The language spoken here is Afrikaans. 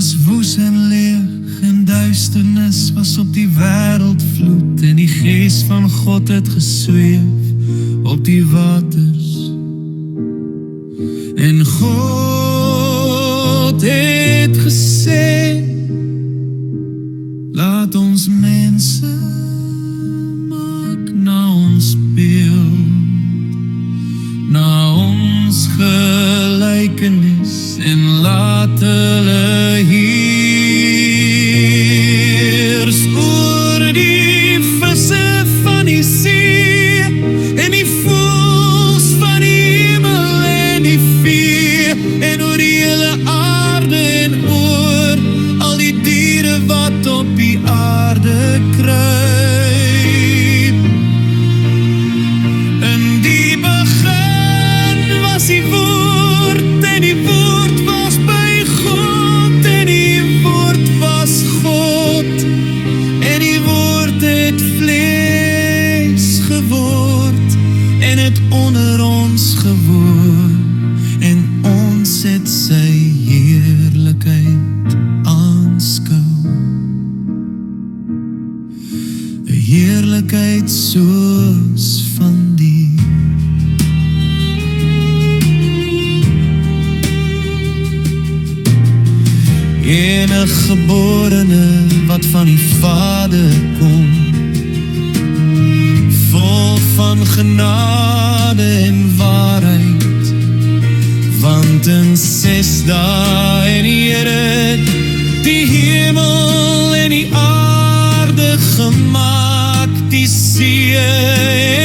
was woes en leeg en duisternis was op die wêreld vloed en die gees van God het gesweef op die waters. En God het gesê, laat ons mense maak na ons beeld, na ons gelykenis en laat hulle heers oor die visse van die see en die voëls van die hemel en die vee en oor die hele aarde en oor al die diere wat op die aarde kruip. In die begin was die woord en die woord was by God en die woord was God en die woord het vlees geword en het onder ons gewoon en ons het sy heerlikheid aanskou. 'n Heerlikheid soos van die enige geborene wat van die Vader kom, vol van genade en waarheid, want in 6 dae en die Here die hemel en die aarde gemaak, die see